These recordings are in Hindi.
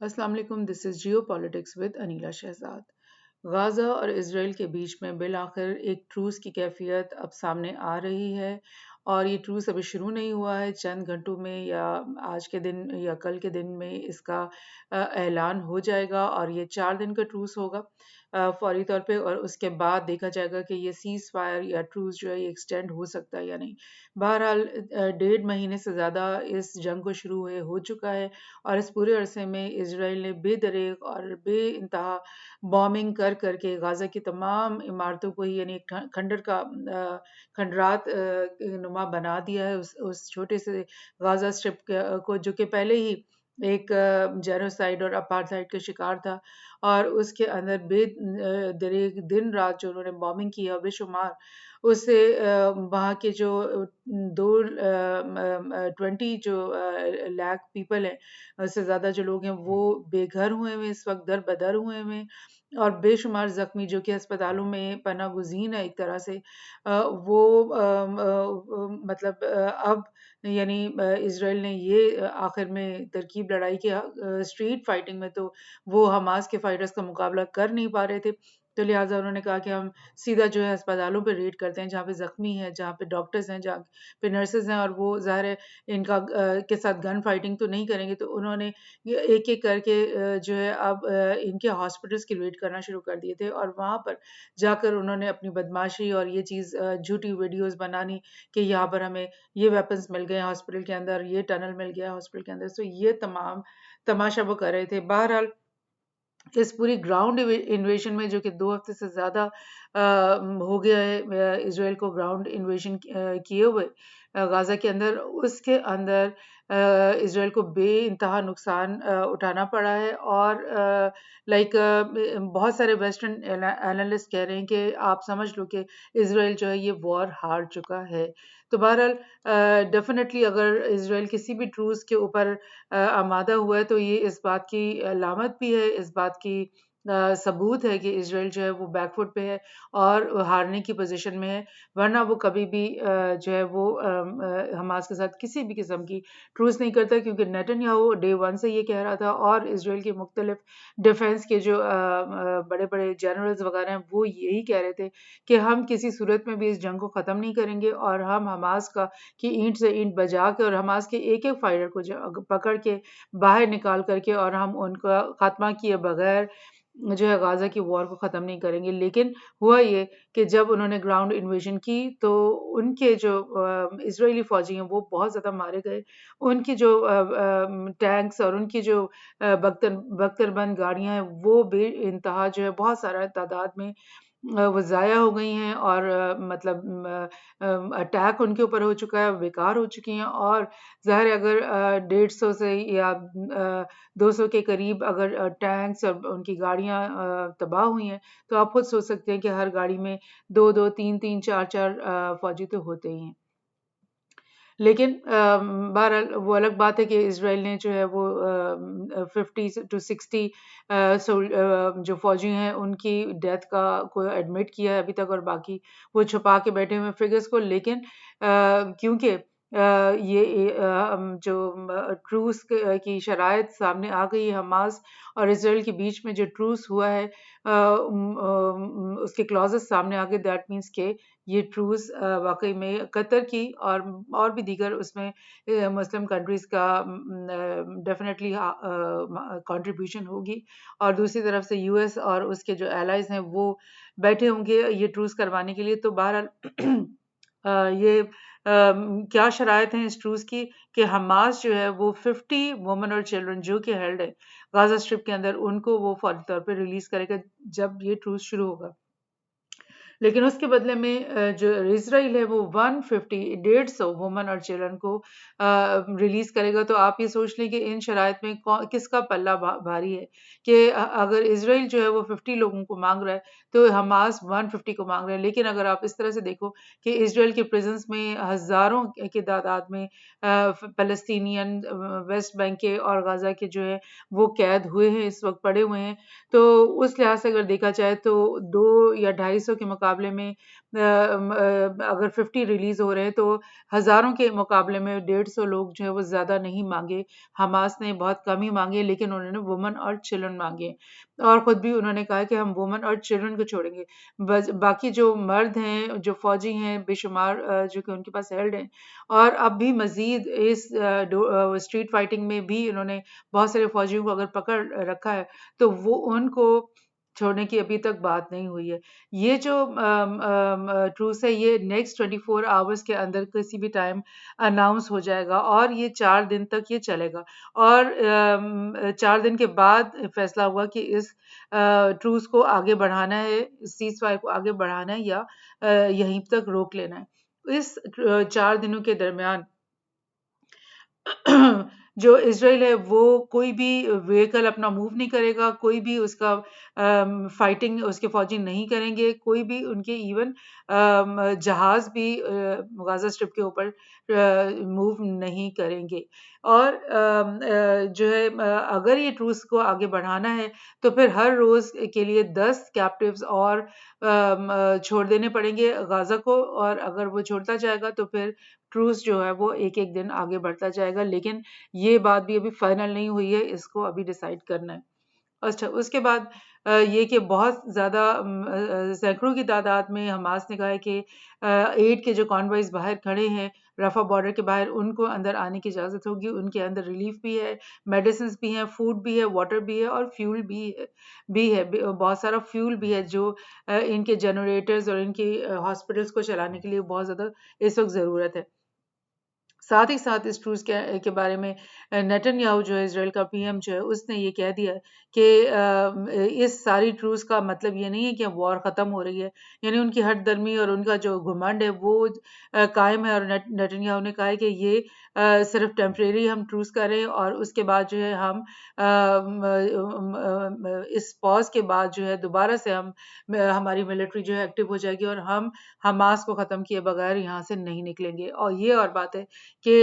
अस्सलाम वालेकुम, this is Geo politics with Anila Shahzad. Gaza और इसराइल के बीच में बिल आखिर एक ट्रूस की कैफियत अब सामने आ रही है और ये ट्रूस अभी शुरू नहीं हुआ है। चंद घंटों में या आज के दिन या कल के दिन में इसका ऐलान हो जाएगा और ये 4 दिन का ट्रूस होगा फौरी तौर पे, और उसके बाद देखा जाएगा कि ये सीज़ फायर या ट्रूस जो है ये एक्सटेंड हो सकता है या नहीं। बहरहाल 1.5 महीने से ज़्यादा इस जंग को शुरू हुए हो चुका है और इस पूरे अरसे में इसराइल ने बेदरेग और बेइंतहा बॉम्बिंग कर करके गाज़ा की तमाम इमारतों को ही यानी खंडर का खंडरात नुमा बना दिया है उस छोटे से गाज़ा स्ट्रिप को, जो कि पहले ही एक जेनोसाइड और अपार्थाइड का शिकार था। और उसके अंदर दरेग दिन रात जो उन्होंने बॉम्बिंग की है बेशुमार, उससे वहाँ के जो 20 जो लाख पीपल हैं, उससे ज़्यादा जो लोग हैं वो बेघर हुए हुए इस वक्त दर बदर हुए हुए हैं, और बेशुमार ज़ख्मी जो कि अस्पतालों में पनाह गुज़ीन है एक तरह से। वो मतलब अब यानी इसराइल ने ये आखिर में तरकीब लड़ाई कि स्ट्रीट फाइटिंग में तो वो हमास के फाइटर्स का मुकाबला कर नहीं पा रहे थे, तो लिहाजा उन्होंने कहा कि हम सीधा जो है अस्पतालों पे रेड करते हैं जहाँ पे ज़ख्मी हैं, जहाँ पे डॉक्टर्स हैं, जहाँ पे नर्सेज़ हैं, और वो ज़ाहिर है इनका के साथ गन फाइटिंग तो नहीं करेंगे। तो उन्होंने ये एक-एक करके जो है अब इनके हॉस्पिटल्स की रेड करना शुरू कर दिए थे, और वहाँ पर जाकर उन्होंने अपनी बदमाशी और ये चीज़ झूठी वीडियोज़ बनानी कि यहाँ पर हमें ये वेपन्स मिल गए हैं हॉस्पिटल के अंदर, ये टनल मिल गया है हॉस्पिटल के अंदर। सो ये तमाम तमाशा वो कर रहे थे। बहरहाल इस पूरी ग्राउंड इन्वेशन में, जो कि 2 हफ्ते से ज़्यादा हो गया है इज़राइल को ग्राउंड इन्वेशन किए हुए गाज़ा के अंदर, उसके अंदर इज़राइल को बेइंतहा नुकसान उठाना पड़ा है। और बहुत सारे वेस्टर्न एनालिस्ट कह रहे हैं कि आप समझ लो कि इज़राइल जो है ये वॉर हार चुका है। तो बहरहाल डेफ़िनेटली अगर इज़राइल किसी भी ट्रूस के ऊपर आमादा हुआ है, तो ये इस बात की अलामत भी है, इस बात की सबूत है कि इज़राइल जो है वो बैकफुट पे है और हारने की पोज़ीशन में है। वरना वो कभी भी जो है वो हमास के साथ किसी भी किस्म की ट्रूस नहीं करता, क्योंकि नेतन्याहू डे 1 से ये कह रहा था, और इज़राइल के मुख्तलिफ डिफेंस के जो बड़े-बड़े जनरल्स वगैरह हैं, वो यही कह रहे थे कि हम किसी सूरत में भी इस जंग को ख़त्म नहीं करेंगे, और हम हमास का की ईंट से ईंट बजा के और हमास के एक-एक फाइटर को पकड़ के बाहर निकाल करके और हम उनका खात्मा किए बगैर जो है गाज़ा की वॉर को ख़त्म नहीं करेंगे। लेकिन हुआ ये कि जब उन्होंने ग्राउंड इन्वेजन की, तो उनके जो इज़राइली फ़ौजी हैं वो बहुत ज़्यादा मारे गए। उनकी जो टैंक्स और उनकी जो बख्तरबंद गाड़ियाँ हैं वो बेइंतहा जो है बहुत सारा तादाद में वो ज़ाया हो गई हैं, और मतलब अटैक उनके ऊपर हो चुका है, बेकार हो चुकी हैं। और ज़ाहिर है अगर 150 से या 200 के करीब अगर टैंक्स और उनकी गाड़ियाँ तबाह हुई हैं, तो आप खुद सोच सकते हैं कि हर गाड़ी में 2-2, 3-3, 4-4 फ़ौजी तो होते ही हैं। लेकिन बहरहाल वो अलग बात है कि इज़राइल ने जो है वो 50 टू 60 जो फ़ौजी हैं उनकी डेथ का को एडमिट किया है अभी तक, और बाकी वो छुपा के बैठे हुए हैं फिगर्स को। लेकिन क्योंकि जो ट्रूस की शराइत सामने आ गई है, हमास और इज़राइल के बीच में जो ट्रूस हुआ है उसके क्लॉज़ेस सामने आ गए, दैट मीन्स के ये ट्रूस वाक़ई में कतर की और भी दीगर उसमें मुस्लिम कंट्रीज़ का डेफ़िनेटली कंट्रीब्यूशन होगी, और दूसरी तरफ से यूएस और उसके जो एलाइज़ हैं वो बैठे होंगे ये ट्रूस करवाने के लिए। तो बहरहाल ये क्या शराइत हैं इस ट्रूस की कि हमास जो है वो 50 वुमेन और चिल्ड्रन जो कि हेल्ड है गाज़ा स्ट्रिप के अंदर, उनको वो फ़ौरी तौर पे रिलीज़ करेगा जब ये ट्रूस शुरू होगा। लेकिन उसके बदले में जो इज़राइल है वो 150 150 वुमन और चिल्ड्रन को रिलीज़ करेगा। तो आप ये सोच लें कि इन शराइत में किसका पल्ला भारी है कि अगर इज़राइल जो है वो 50 लोगों को माँग रहा है, तो हमास 150 को माँग रहा है। लेकिन अगर आप इस तरह से देखो कि इज़राइल के प्रिज़न्स में हज़ारों की तादाद में फ़लस्तीनियन वेस्ट बैंक के और गाज़ा के जो है वो कैद हुए हैं, इस वक़्त पड़े हुए हैं। तो उस लिहाज से अगर देखा जाए तो 2 या 250 के मुकाबले मुकाबले में अगर 50 रिलीज़ हो रहे हैं तो हज़ारों के मुकाबले में 150 लोग जो है वो ज़्यादा नहीं माँगे। हमास ने बहुत कम ही माँगे, लेकिन उन्होंने वुमेन और चिल्ड्रन माँगे और खुद भी उन्होंने कहा कि हम वुमेन और चिल्ड्रन को छोड़ेंगे। बाकी जो मर्द हैं, जो फ़ौजी हैं बेशुमार, जो कि उनके पास हेल्ड हैं, और अब भी मज़ीद इस स्ट्रीट फाइटिंग में भी इन्होंने बहुत सारे फ़ौजियों को अगर पकड़ रखा है, तो वो उनको छोड़ने की अभी तक बात नहीं हुई है। ये जो ट्रूस है, ये नेक्स्ट 24 आवर्स के अंदर किसी भी टाइम अनाउंस हो जाएगा और ये 4 दिन तक ये चलेगा और 4 दिन के बाद फैसला होगा कि इस ट्रूस को आगे बढ़ाना है, सीज़ फायर को आगे बढ़ाना है या यहीं तक रोक लेना है। इस 4 दिनों के दरमियान जो इज़राइल है वो कोई भी व्हीकल अपना मूव नहीं करेगा, कोई भी उसका फाइटिंग उसके फ़ौजी नहीं करेंगे, कोई भी उनके इवन जहाज़ भी गाज़ा स्ट्रिप के ऊपर मूव नहीं करेंगे। और जो है अगर ये ट्रूस को आगे बढ़ाना है, तो फिर हर रोज़ के लिए 10 कैप्टिव्स और छोड़ देने पड़ेंगे गाज़ा को, और अगर वो छोड़ता जाएगा तो फिर ट्रूस जो है वो एक-एक दिन आगे बढ़ता जाएगा, लेकिन ये बात भी अभी फाइनल नहीं हुई है, इसको अभी डिसाइड करना है। अच्छा, उसके बाद ये कि बहुत ज़्यादा सैकड़ों की तादाद में हमास ने कहा है कि एड के जो कॉन्वॉयज़ बाहर खड़े हैं, रफ़ा बॉर्डर के बाहर, उनको अंदर आने की इजाज़त होगी। उनके अंदर रिलीफ़ भी है, मेडिसिन्स भी हैं, फूड भी है, वाटर भी है और फ्यूल भी है। बहुत सारा फ्यूल भी है जो इनके जनरेटर्स और इनकी हॉस्पिटल्स को चलाने के लिए बहुत ज़्यादा इस वक़्त ज़रूरत है। साथ ही साथ इस ट्रूस के बारे में नेतन्याहू जो है, इज़राइल का पीएम जो है, उसने ये कह दिया है कि इस सारी ट्रूस का मतलब ये नहीं है कि अब वॉर ख़त्म हो रही है। यानी उनकी हठधर्मी और उनका जो घमंड है वो कायम है, और नेतन्याहू ने कहा है कि ये सिर्फ़ टेम्परेरी हम ट्रूस कर रहे हैं और उसके बाद जो है हम इस पॉज़ के बाद जो है दोबारा से हमारी मिलिट्री जो है एक्टिव हो जाएगी और हम हमास को ख़त्म किए बगैर यहाँ से नहीं निकलेंगे। और ये और बात है कि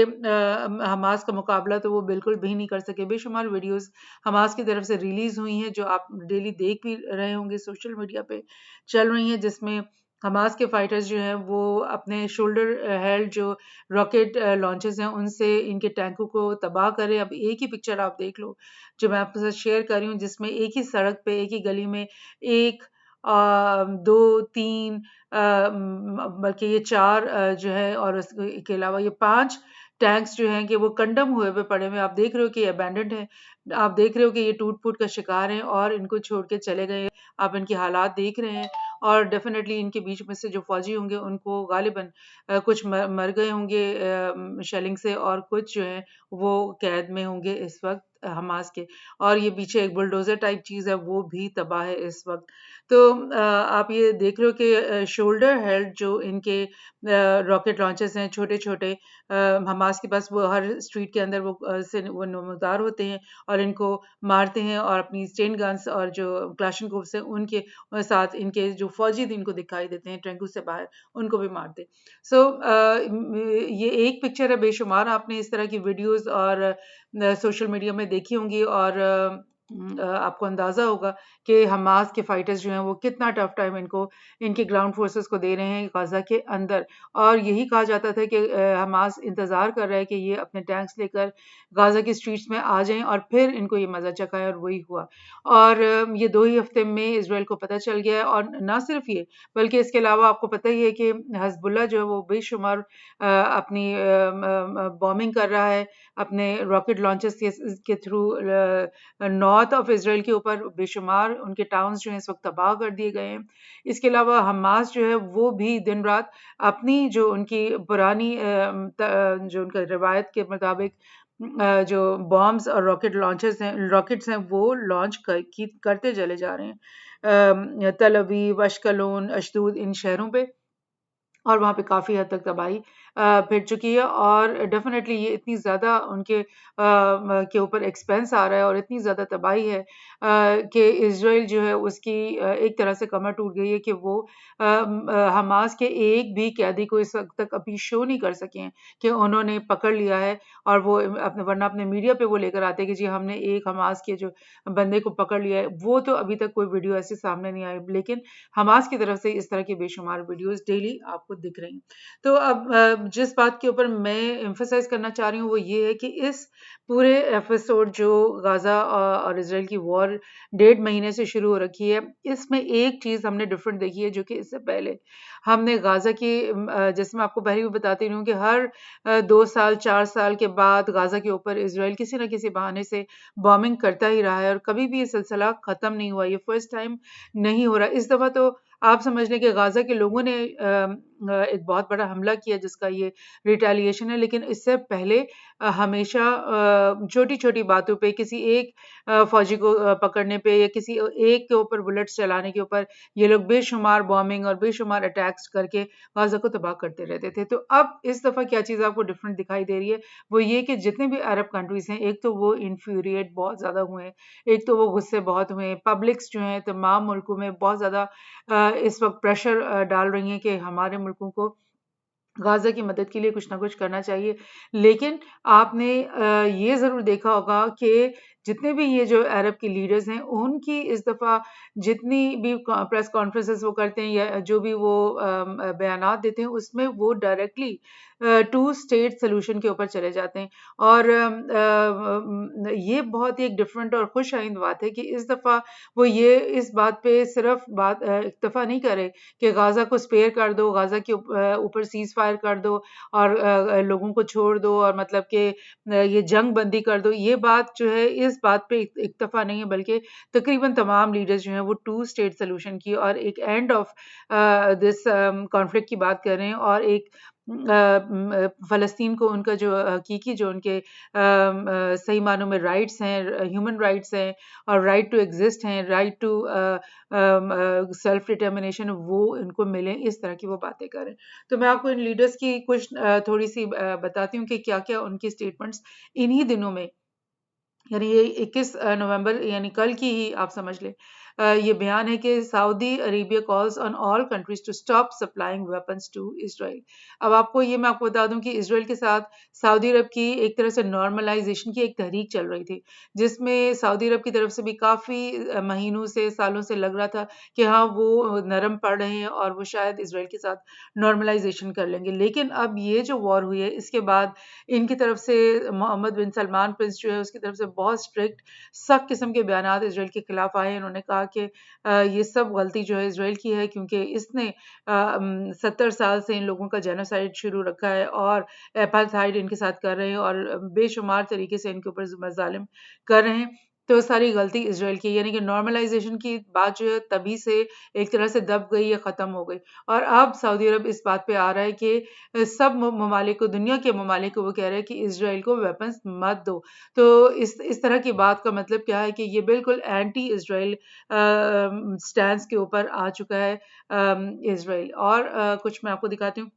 हमास का मुकाबला तो वो बिल्कुल भी नहीं कर सके। बेशुमार वीडियोज़ हमास की तरफ से रिलीज़ हुई हैं, जो आप डेली देख भी रहे होंगे, सोशल मीडिया पे चल रही हैं, जिसमें हमास के फाइटर्स जो हैं वो अपने शोल्डर हेल्ड जो रॉकेट लॉन्चर्स हैं, उनसे इनके टैंकों को तबाह कर रहे हैं। अब एक ही पिक्चर आप देख लो, जो मैं आपके साथ शेयर कर रही हूँ, जिसमें एक ही सड़क पे, एक ही गली में 1 2 3 बल्कि ये 4 जो है, और इसके अलावा ये 5 टैंक्स जो हैं कि वो कंडम हुए हुए पड़े हुए हैं। आप देख रहे हो कि ये अबैंडन्ड है। आप देख रहे हो कि ये टूट-फूट का शिकार हैं और इनको छोड़ के चले गए हैं। आप इनके हालात देख रहे हैं और डेफ़िनेटली इनके बीच में से जो फ़ौजी होंगे उनको ग़ालिबन कुछ मर गए होंगे शेलिंग से, और कुछ जो हैं वो कैद में होंगे इस वक़्त हमास के। और ये पीछे एक बुलडोज़र टाइप चीज़ है, वो भी तबाह है इस वक़्त। तो आप ये देख रहे हो कि शोल्डर हेल्ड जो इनके रॉकेट लॉन्चर्स हैं छोटे-छोटे, हमास के पास वो हर स्ट्रीट के अंदर वो नमूदार होते हैं और इनको मारते हैं, और अपनी स्टेन गन्स और जो क्लाशनकोव्स हैं उनके साथ इनके जो फ़ौजी इनको दिखाई देते हैं टैंकों से बाहर, उनको भी मारते हैं। सो ये एक पिक्चर है, बेशुमार आपने इस तरह की वीडियोज़ और सोशल मीडिया में देखी होंगी, और आपको अंदाज़ा होगा कि हमास के फाइटर्स जो हैं वो कितना टफ टाइम इनको इनके ग्राउंड फोर्सेस को दे रहे हैं गाज़ा के अंदर। और यही कहा जाता था कि हमास इंतज़ार कर रहा है कि ये अपने टैंक्स लेकर गाज़ा की स्ट्रीट्स में आ जाएँ और फिर इनको ये मज़ा चखाएँ, और वही हुआ। और ये 2 ही हफ़्ते में इज़राइल को पता चल गया है, और ना सिर्फ़ ये, बल्कि इसके अलावा आपको पता ही है कि हिज़्बुल्लाह जो है वो बेशुमार अपनी बॉम्बिंग कर रहा है अपने रॉकेट लॉन्चर्स के थ्रू नॉर्थ ऑफ इज़राइल के ऊपर। बेशुमार उनके टाउन्स जो हैं इस वक़्त तबाह कर दिए गए हैं। इसके अलावा हमास जो है वो भी दिन-रात अपनी जो उनकी पुरानी जो उनका रिवायत के मुताबिक जो बॉम्ब्स और रॉकेट्स हैं वो लॉन्च करते चले जा रहे हैं। तल अवीव, अश्कलोन, अशदोद, इन शहरों पे, और वहाँ पे काफ़ी हद तक तबाही फिर चुकी है, और डेफिनेटली ये इतनी ज़्यादा उनके के ऊपर एक्सपेंस आ रहा है और इतनी ज़्यादा तबाही है कि इसराइल जो है उसकी एक तरह से कमर टूट गई है कि वो हमास के एक भी कैदी को इस वक्त तक अभी शो नहीं कर सके हैं कि उन्होंने पकड़ लिया है। और वो अपने, वरना अपने मीडिया पे वो लेकर आते कि जी हमने एक हमास के जो बंदे को पकड़ लिया है, वो तो अभी तक कोई वीडियो ऐसे सामने नहीं आई, लेकिन हमास की तरफ से इस तरह की बेशुमार वीडियोस डेली आपको दिख रही हैं। तो अब जिस बात के ऊपर मैं एम्फसाइज करना चाह रही हूँ वो ये है कि इस पूरे एपिसोड जो गाजा और इसराइल की वॉर 1.5 महीने से शुरू हो रखी है, इसमें एक चीज हमने डिफरेंट देखी है जो कि इससे पहले हमने गाजा की जैसे मैं आपको पहले भी बताती रही हूँ कि हर 2 साल 4 साल के बाद गाजा के ऊपर इसराइल किसी न किसी बहाने से बॉम्बिंग करता ही रहा है और कभी भी ये सिलसिला खत्म नहीं हुआ। ये फर्स्ट टाइम नहीं हो रहा इस दफा। तो आप समझ लें कि गाजा के लोगों ने एक बहुत बड़ा हमला किया जिसका ये रिटेलिएशन है, लेकिन इससे पहले हमेशा छोटी छोटी बातों पे किसी एक फौजी को पकड़ने पे या किसी एक के ऊपर बुलेट्स चलाने के ऊपर ये लोग बेशुमार बॉम्बिंग और बेशुमार अटैक्स करके गाजा को तबाह करते रहते थे। तो अब इस दफा क्या चीज़ आपको डिफरेंट दिखाई दे रही है वो ये कि जितने भी अरब कंट्रीज हैं, एक तो वो इन्फ्यूरिएट बहुत ज़्यादा हुए हैं, एक तो वो गुस्से बहुत हुए हैं, पब्लिक्स जो हैं तमाम मुल्कों में बहुत ज़्यादा इस वक्त प्रेशर डाल रही हैं कि हमारे मुल्कों को गाज़ा की मदद के लिए कुछ ना कुछ करना चाहिए। लेकिन आपने ये ज़रूर देखा होगा कि जितने भी ये जो अरब के लीडर्स हैं, उनकी इस दफ़ा जितनी भी प्रेस कॉन्फ्रेंसेस वो करते हैं या जो भी वो बयानात देते हैं, उसमें वो डायरेक्टली टू स्टेट सॉल्यूशन के ऊपर चले जाते हैं। और ये बहुत ही एक डिफरेंट और खुश आइंद बात है कि इस दफ़ा वो ये इस बात पे सिर्फ इक्तफ़ा नहीं करे कि गाज़ा को स्पेयर कर दो, गाज़ा के ऊपर सीज़ फायर कर दो और लोगों को छोड़ दो और मतलब कि ये जंग बंदी कर दो। ये बात जो है इस बात पे इक्तफ़ा नहीं है, बल्कि तकरीबन तमाम लीडर्स जो हैं वो टू स्टेट सॉल्यूशन की और एक एंड ऑफ दिस कॉन्फ्लिक्ट की बात कर रहे हैं और एक फ़लस्तीन को उनका जो हकीकी जो उनके सही मानों में राइट्स हैं, ह्यूमन राइट्स हैं और राइट टू एग्ज़िस्ट हैं, राइट टू सेल्फ डिटर्मिनेशन, वो इनको मिले, इस तरह की वो बातें करें। तो मैं आपको इन लीडर्स की कुछ थोड़ी-सी बताती हूँ कि क्या-क्या उनकी स्टेटमेंट्स इन्हीं दिनों में, यानी ये 21 नवंबर यानी कल की ही आप समझ लें, ये बयान है कि Saudi Arabia calls on all countries to stop supplying weapons to Israel. अब आपको ये मैं आपको बता दूं कि इजराइल के साथ सऊदी अरब की एक तरह से नॉर्मलाइजेशन की एक तहरीक चल रही थी, जिसमें सऊदी अरब की तरफ से भी काफ़ी महीनों से सालों से लग रहा था कि हाँ वो नरम पड़ रहे हैं और वो शायद इजराइल के साथ नॉर्मलाइजेशन कर लेंगे। लेकिन अब ये जो वॉर हुई है इसके बाद इनकी तरफ से मोहम्मद बिन सलमान प्रिंस जो है उसकी तरफ से बहुत स्ट्रिक्ट सख्त किस्म के बयानात इजराइल के खिलाफ आए हैं। उन्होंने कहा कि ये सब गलती जो है इजराइल की है, क्योंकि इसने 70 साल से इन लोगों का जेनोसाइड शुरू रखा है और एपार्थाइड इनके साथ कर रहे हैं और बेशुमार तरीके से इनके ऊपर जुल्म कर रहे हैं। तो सारी गलती इजराइल की, यानी कि नॉर्मलाइजेशन की बात जो है तभी से एक तरह से दब गई या ख़त्म हो गई। और अब सऊदी अरब इस बात पे आ रहा है कि सब ममालिक को, दुनिया के ममालिक को वो कह रहे हैं कि इजराइल को वेपन्स मत दो। तो इस तरह की बात का मतलब क्या है कि ये बिल्कुल एंटी इजराइल स्टैंस के ऊपर आ चुका है इजराइल। और कुछ मैं आपको दिखाती हूँ।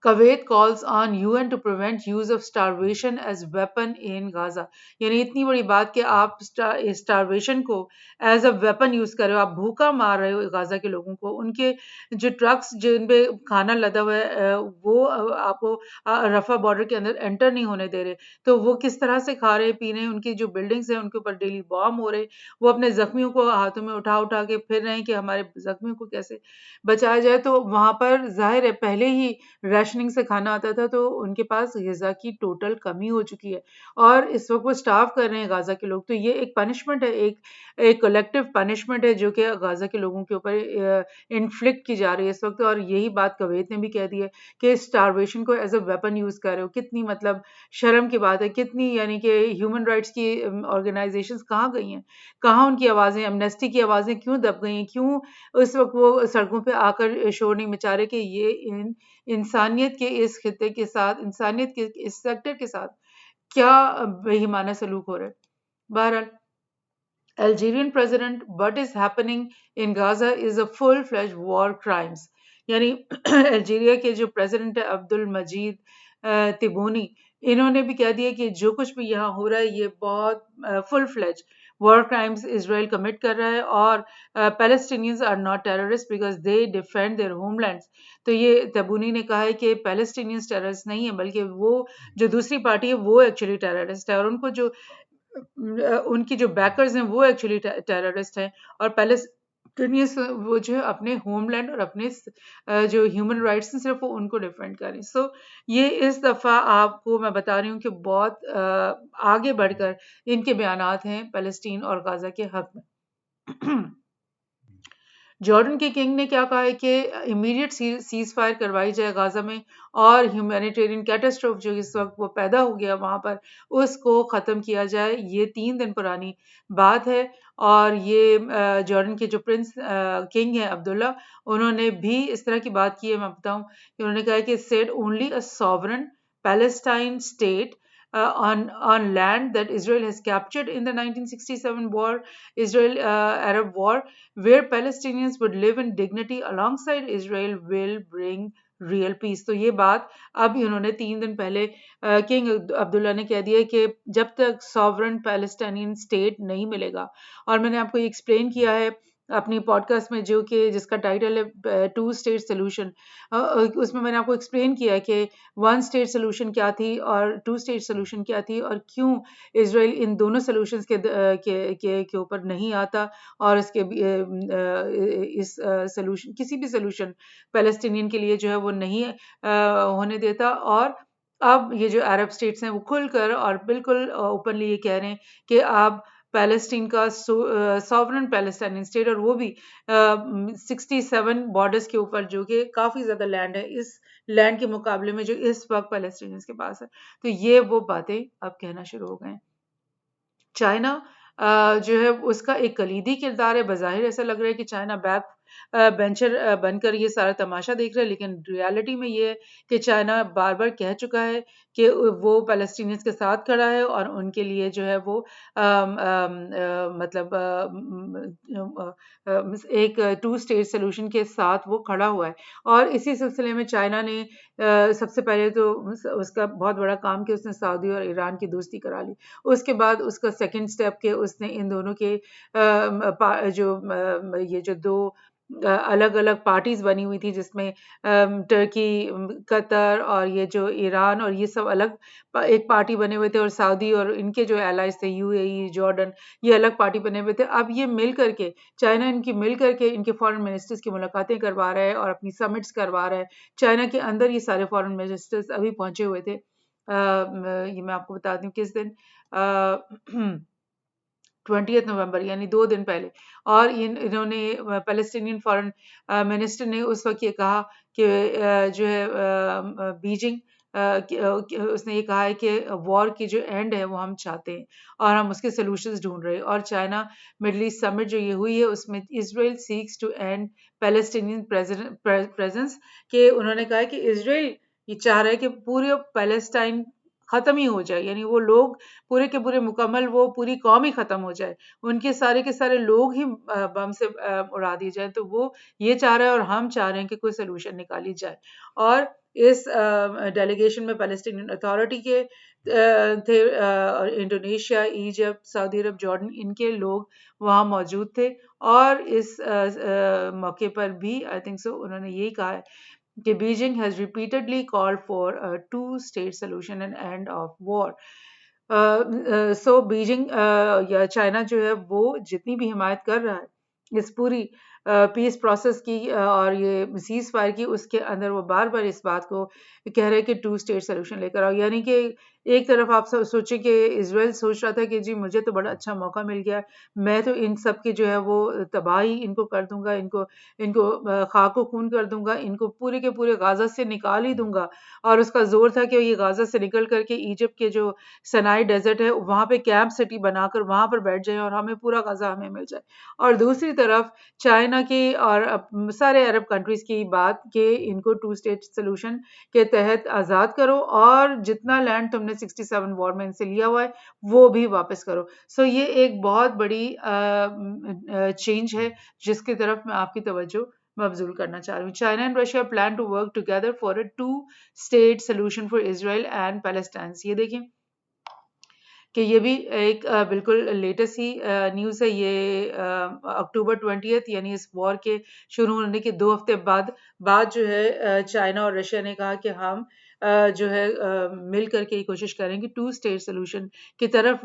Kuwait calls on UN to prevent use of starvation as weapon in Gaza। यानी इतनी बड़ी बात कि आप स्टारवेशन को एज अ वेपन यूज कर रहे हो, आप भूखा मार रहे हो गाजा के लोगों को, उनके जो ट्रक्स जिन पे खाना लदा हुआ है वो आपको रफा बॉर्डर के अंदर एंटर नहीं होने दे रहे। तो वो किस तरह से खा रहे पी रहे हैं, उनकी जो बिल्डिंग्स हैं उनके ऊपर डेली बॉम्ब हो रहे, वो अपने जख्मियों को हाथों में उठा उठा के फिर रहे हैं कि हमारे जख्मियों को कैसे बचाया जाए। तो वहां पर जाहिर है पहले ही राशनिंग से खाना आता था, तो उनके पास ग़िज़ा की टोटल कमी हो चुकी है और इस वक़्त वो स्टार्व कर रहे हैं गाज़ा के लोग। तो ये एक पनिशमेंट है, एक एक कलेक्टिव पनिशमेंट है जो कि गाज़ा के लोगों के ऊपर इन्फ्लिक्ट की जा रही है इस वक़्त। और यही बात कुवैत ने भी कह दी है कि स्टारवेशन को एज़ अ वेपन यूज़ कर रहे हो। कितनी मतलब शर्म की बात है, कितनी यानी कि ह्यूमन राइट्स की ऑर्गेनाइज़ेशंस कहाँ गई हैं? कहाँ उनकी आवाज़ें, एमनेस्टी की आवाज़ें क्यों दब गई हैं? क्यों उस वक़्त वो सड़कों पे आकर शोर नहीं मचा रहे कि ये इंसानियत के इस खित्ते के साथ, इंसानियत के इस सेक्टर के साथ क्या बेईमाना सलूक हो रहा है। बहरहाल, Algerian president, what is happening in Gaza is a full-fledged war crimes। यानी अल्जीरिया के जो प्रेसिडेंट है अब्दुल मजीद तिबूनी, इन्होंने भी कह दिया कि जो कुछ भी यहाँ हो रहा है ये बहुत full fledge war crimes Israel commit कर रहा है, और Palestinians are not terrorist because they defend their homelands. तो ये तबूनी ने कहा है कि पैलेस्टीनियंस टेररिस्ट नहीं है, बल्कि वो जो दूसरी पार्टी है वो एक्चुअली टेररिस्ट है, और उनको जो उनकी जो बैकर्स हैं वो एक्चुअली टेररिस्ट हैं। और पैलेस्टीनियंस वो जो है अपने होमलैंड और अपने जो ह्यूमन राइट्स हैं सिर्फ वो उनको डिफेंड करें। सो ये इस दफ़ा आपको मैं बता रही हूँ कि बहुत आगे बढ़कर इनके बयानात हैं पैलेस्टीन और गाजा के हक में। जॉर्डन के किंग ने क्या कहा है कि इमीडिएट सीज फायर करवाई जाए गाजा में, और ह्यूमैनिटेरियन कैटास्ट्रोफ जो इस वक्त वो पैदा हो गया वहां पर उसको ख़त्म किया जाए। ये 3 दिन पुरानी बात है, और ये जॉर्डन के जो प्रिंस किंग हैं अब्दुल्ला, उन्होंने भी इस तरह की बात की है। मैं बताऊं कि उन्होंने कहा है कि said only a sovereign Palestine state on land that Israel has captured in the 1967 war, Israel-Arab war, where Palestinians would live in dignity alongside Israel will bring real piece. तो ये बात अब इन्होंने 3 दिन पहले किंग अब्दुल्ला ने कह दिया कि जब तक सॉवरन पैलेस्टाइनियन स्टेट नहीं मिलेगा, और मैंने आपको एक्सप्लेन किया है अपनी पॉडकास्ट में जो कि जिसका टाइटल है टू स्टेट सोल्यूशन, उसमें मैंने आपको एक्सप्लेन किया है कि वन स्टेट सोल्यूशन क्या थी और टू स्टेट सोल्यूशन क्या थी, और क्यों इसराइल इन दोनों सोल्यूशंस के ऊपर नहीं आता, और इसके इस सोल्यूशन किसी भी सोल्यूशन पैलेस्टीनियन के लिए जो है वो नहीं होने देता। और अब ये जो अरब स्टेट्स हैं वो खुलकर और बिल्कुल ओपनली ये कह रहे हैं कि आप पैलेस्टीन का सॉवरन पैलेस्टाइनियन स्टेट, और वो भी 67 बॉर्डर्स के ऊपर, जो कि काफ़ी ज़्यादा लैंड है इस लैंड के मुकाबले में जो इस वक्त पैलेस्टीनियंस के पास है। तो ये वो बातें अब कहना शुरू हो गए हैं। चाइना जो है उसका एक कलीदी किरदार है। बज़ाहिर ऐसा लग रहा है कि चाइना बैक बेंचर बनकर ये सारा तमाशा देख रहा है, लेकिन रियलिटी में ये है कि चाइना बार-बार कह चुका है कि वो पैलेस्टीनियंस के साथ खड़ा है, और उनके लिए जो है वो मतलब एक टू स्टेट सॉल्यूशन के साथ वो खड़ा हुआ है। और इसी सिलसिले में चाइना ने सबसे पहले तो उसका बहुत बड़ा काम कि उसने सऊदी और ईरान की दोस्ती करा ली। उसके बाद उसका सेकंड स्टेप के उसने इन दोनों के ये जो दो अलग-अलग पार्टीज बनी हुई थी, जिसमें टर्की, कतर और ये जो ईरान और ये सब अलग एक पार्टी बने हुए थे, और सऊदी और इनके जो एलाइज थे यूएई, जॉर्डन, ये अलग पार्टी बने हुए थे। अब ये मिल करके चाइना इनकी मिल करके इनके फॉरेन मिनिस्टर्स की मुलाकातें करवा रहा है और अपनी समिट्स करवा रहा है। चाइना के अंदर ये सारे फॉरेन मिनिस्टर्स अभी पहुंचे हुए थे। ये मैं आपको बता दूं किस दिन, 20 नवंबर, यानी 2 दिन पहले। और इन्होंने पैलेस्टीनियन फॉरेन मिनिस्टर ने उस वक्त ये कहा कि जो है बीजिंग उसने ये कहा है कि वॉर की जो एंड है वो हम चाहते हैं, और हम उसके सोल्यूशंस ढूंढ रहे हैं। और चाइना मिडल ईस्ट समिट जो ये हुई है उसमें Israel seeks to end Palestinian presence, के उन्होंने कहा है कि इसराइल ये चाह रहा है कि पूरे पैलेस्टाइन खत्म ही हो जाए, यानी वो लोग पूरे के पूरे मुकम्मल वो पूरी कौम ही खत्म हो जाए, उनके सारे के सारे लोग ही बम से उड़ा दिए जाए। तो वो ये चाह रहा है और हम चाह रहे हैं कि कोई सोल्यूशन निकाली जाए। और इस डेलीगेशन में पैलेस्टीनियन अथॉरिटी के थे, और इंडोनेशिया, इजिप्ट, सऊदी अरब, जॉर्डन, इनके लोग वहाँ मौजूद थे। और इस मौके पर भी आई थिंक सो उन्होंने यही कहा है कि Beijing has repeatedly called for a two-state solution and end of war. So Beijing या चाइना जो है वो जितनी भी हिमायत कर रहा है इस पूरी पीस प्रोसेस की और ये सीज फायर की, उसके अंदर वो बार बार इस बात को कह रहे हैं कि टू स्टेट सोल्यूशन लेकर आओ। यानी कि एक तरफ आप सोचें कि इसराइल सोच रहा था कि जी मुझे तो बड़ा अच्छा मौका मिल गया, मैं तो इन सब की जो है वो तबाही इनको कर दूंगा, इनको इनको खाको खून कर दूंगा, इनको पूरे के पूरे गाजा से निकाल ही दूंगा। और उसका जोर था कि ये गाजा से निकल करके इजिप्ट के जो सनाई डेजर्ट है वहां पे कैंप सिटी बनाकर वहां पर बैठ जाए और हमें पूरा गाजा हमें मिल जाए। और दूसरी तरफ चाइना की और सारे अरब कंट्रीज की बात कि इनको टू स्टेट सोल्यूशन के तहत आज़ाद करो, और जितना लैंड तुमने 67 वॉर में इनसे लिया हुआ है वो भी वापस करो। सो ये एक बहुत बड़ी चेंज है जिसकी तरफ मैं आपकी तवज्जो मबजूल करना चाह रही हूँ। China and Russia plan to work together for a 2 state solution for Israel and Palestine. ये देखें कि ये भी एक बिल्कुल लेटेस्ट ही न्यूज़ है। ये अक्टूबर 20 यानी इस वॉर के शुरू होने के 2 हफ्ते बाद जो है चाइना और रशिया ने कहा कि हम जो है मिल करके ये कोशिश करेंगे 2 स्टेट सोल्यूशन की तरफ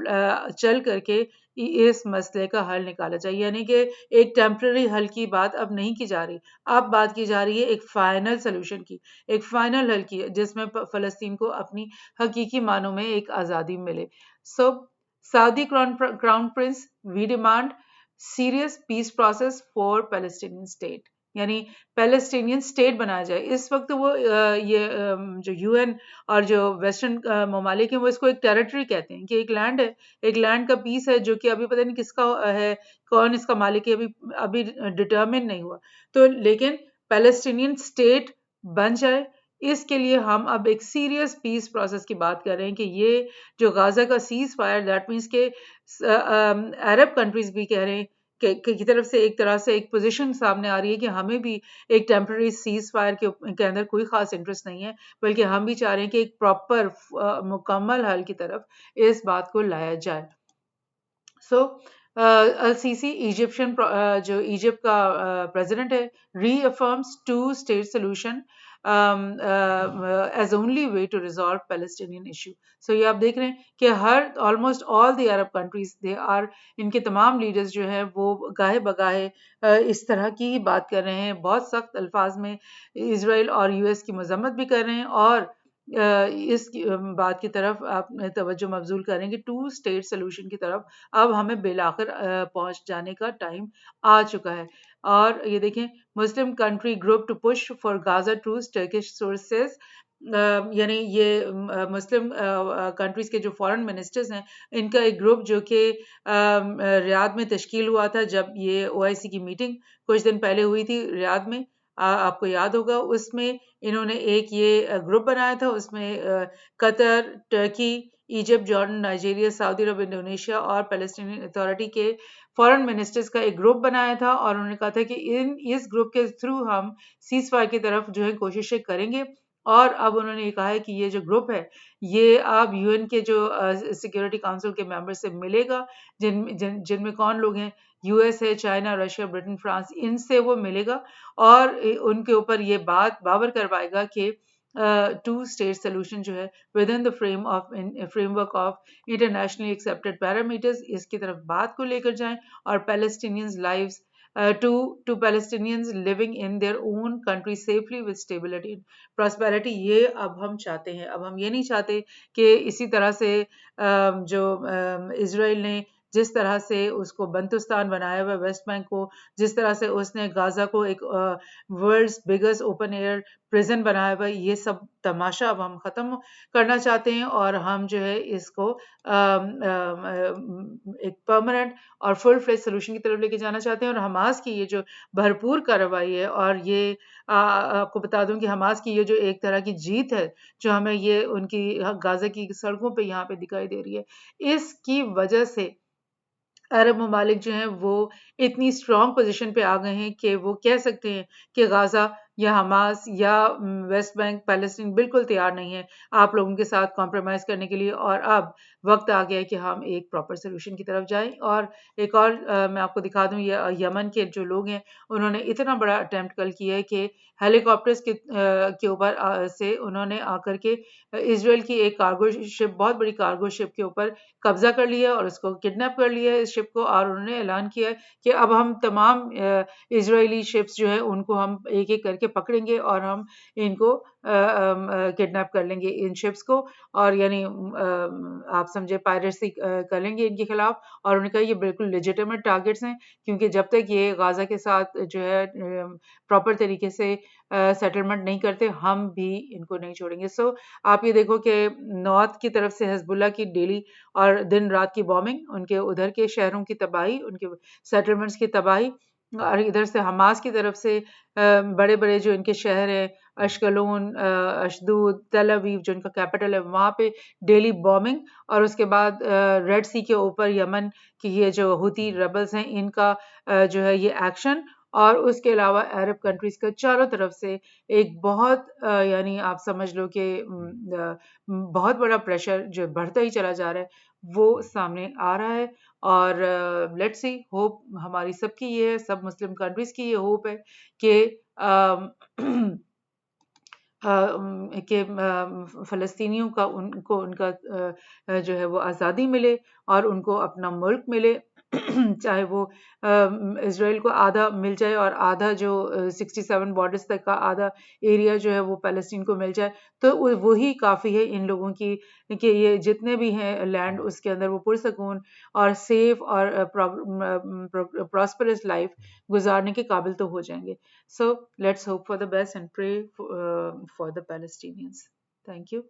चल करके इस मसले का हल निकाला जाए। यानी कि एक टेम्पररी हल की बात अब नहीं की जा रही, अब बात की जा रही है एक फाइनल सोल्यूशन की, एक फाइनल हल की, जिसमें फ़लस्तीन को अपनी हकीकी मानों में एक आज़ादी मिले। So, Saudi Crown Prince, we demand serious peace process for Palestinian state. यानी पैलेस्टीनियन स्टेट बनाया जाए। इस वक्त वो जो यूएन और जो वेस्टर्न ममालिक हैं वो इसको एक टेरिटरी कहते हैं कि एक लैंड है, एक लैंड का पीस है जो कि अभी पता नहीं किसका है, कौन इसका मालिक है, अभी अभी डिटर्मिन नहीं हुआ। तो लेकिन पैलेस्टीनियन स्टेट बन जाए, इसके लिए हम अब एक सीरियस पीस प्रोसेस की बात कर रहे हैं कि ये जो गाजा का सीज फायर, दैट मीन्स के अरब कंट्रीज भी कह रहे हैं की तरफ से एक तरह से एक पोजीशन सामने आ रही है कि हमें भी एक टेम्पररी सीज फायर के अंदर कोई खास इंटरेस्ट नहीं है, बल्कि हम भी चाह रहे हैं कि एक प्रॉपर मुकम्मल हल की तरफ इस बात को लाया जाए। सो अल सीसी इजिप्शियन जो इजिप्ट का प्रेसिडेंट है, रीअफर्म्स 2 state solution as only way to resolve Palestinian issue. So ये आप देख रहे हैं कि हर almost all the Arab countries they are, इनके तमाम लीडर्स जो हैं वो गाहे बगाहे इस तरह की ही बात कर रहे हैं, बहुत सख्त अल्फाज में इसराइल और यूएस की मजम्मत भी कर रहे हैं और इस बात की तरफ आप तवज्जो मबजूल करेंगे 2 स्टेट सोल्यूशन की तरफ अब हमें बिलाखिर पहुंच जाने का टाइम आ चुका है। और ये देखें, Muslim country group to push for Gaza truce, Turkish sources, यानी ये मुस्लिम कंट्रीज के जो फॉरेन मिनिस्टर्स हैं इनका एक ग्रुप जो कि रियाद में तश्कील हुआ था जब ये ओआईसी की मीटिंग कुछ दिन पहले हुई थी रियाद में, आपको याद होगा, उसमें इन्होंने एक ये ग्रुप बनाया था। उसमें Qatar, Turkey, Egypt, Jordan, Nigeria, Saudi Arab, Indonesia और पैलेस्टीनियन अथॉरिटी के फॉरेन मिनिस्टर्स का एक ग्रुप बनाया था और उन्होंने कहा था कि इस ग्रुप के थ्रू हम सीज फायर की तरफ जो है कोशिशें करेंगे। और अब उन्होंने ये कहा है कि ये जो ग्रुप है ये अब यूएन के जो सिक्योरिटी काउंसिल के मेंबर से मिलेगा, जिनमें कौन लोग हैं, यूएस है, चाइना, रशिया, ब्रिटेन, फ्रांस, इनसे वो मिलेगा और उनके ऊपर ये बात बावर करवाएगा कि 2 स्टेट सोल्यूशन जो है with in the framework of internationally accepted parameters, इसकी तरफ बात को लेकर जाएं और Palestinians lives to Palestinians living in their own country safely with stability and prosperity, ये अब हम चाहते हैं। अब हम ये नहीं चाहते कि इसी तरह से जो इसराइल ने जिस तरह से उसको बंतुस्तान बनाया हुआ वेस्ट बैंक को, जिस तरह से उसने गाजा को एक world's biggest open air prison बनाया हुआ, ये सब तमाशा अब हम ख़त्म करना चाहते हैं और हम जो है इसको एक परमानेंट और फुल फ्लेज सोल्यूशन की तरफ लेके जाना चाहते हैं। और हमास की ये जो भरपूर कार्रवाई है और ये आपको बता दूं कि हमास की ये जो एक तरह की जीत है जो हमें ये उनकी गाजा की सड़कों पे यहाँ पे दिखाई दे रही है, इसकी वजह से अरब ममालिक जो हैं वो इतनी स्ट्रॉन्ग पोजीशन पे आ गए हैं कि वो कह सकते हैं कि गाजा या हमास या वेस्ट बैंक पैलेस्टीन बिल्कुल तैयार नहीं है आप लोगों के साथ कॉम्प्रोमाइज़ करने के लिए और अब वक्त आ गया है कि हम एक प्रॉपर सोल्यूशन की तरफ जाएं। और एक और मैं आपको दिखा दूं, ये यमन के जो लोग हैं उन्होंने इतना बड़ा अटेम्प्ट कल किया है कि हेलीकॉप्टर्स के ऊपर से उन्होंने आकर के इसराइल की एक कार्गो शिप, बहुत बड़ी कार्गो शिप के ऊपर कब्जा कर लिया और उसको किडनैप कर लिया है इस शिप को, और उन्होंने ऐलान किया है कि अब हम तमाम इजरायली शिप्स जो है उनको हम एक एक करके पकड़ेंगे और हम इनको किडनैप कर लेंगे इन शिप्स को, और यानी आप समझे पायरेसी कर लेंगे इनके खिलाफ। और उन्होंने कहा ये बिल्कुल लेजिटिमेट टारगेट्स हैं क्योंकि जब तक ये गाजा के साथ जो है प्रॉपर तरीके से सेटलमेंट नहीं करते हम भी इनको नहीं छोड़ेंगे। सो आप ये देखो कि नॉर्थ की तरफ से हिजबुल्लाह की डेली और दिन रात की बॉम्बिंग, उनके उधर के शहरों की तबाही, उनके सेटलमेंट्स की तबाही, और इधर से हमास की तरफ से बड़े बड़े जो इनके शहर हैं अशकलोन, अशदूद, तेल अवीव जो इनका कैपिटल है वहाँ पे डेली बॉम्बिंग, और उसके बाद रेड सी के ऊपर यमन की ये जो हुती रेबल्स हैं इनका जो है ये एक्शन, और उसके अलावा अरब कंट्रीज़ का चारों तरफ से एक बहुत यानी आप समझ लो कि बहुत बड़ा प्रेशर जो बढ़ता ही चला जा रहा है, वो सामने आ रहा है। और लेट्स सी, होप हमारी सबकी ये है, सब मुस्लिम कंट्रीज़ की ये होप है कि अम, कि फ़लस्तीनियों का उनको उनका जो है वो आज़ादी मिले और उनको अपना मुल्क मिले। चाहे वो इज़राइल को आधा मिल जाए और आधा जो 67 बॉर्डर्स तक का आधा एरिया जो है वो पैलेस्टीन को मिल जाए, तो वही काफ़ी है इन लोगों की कि ये जितने भी हैं लैंड उसके अंदर वो पुरसकून और सेफ और प्रॉस्पेरस लाइफ गुजारने के काबिल तो हो जाएंगे। So let's hope for the best and pray for the Palestinians. Thank you.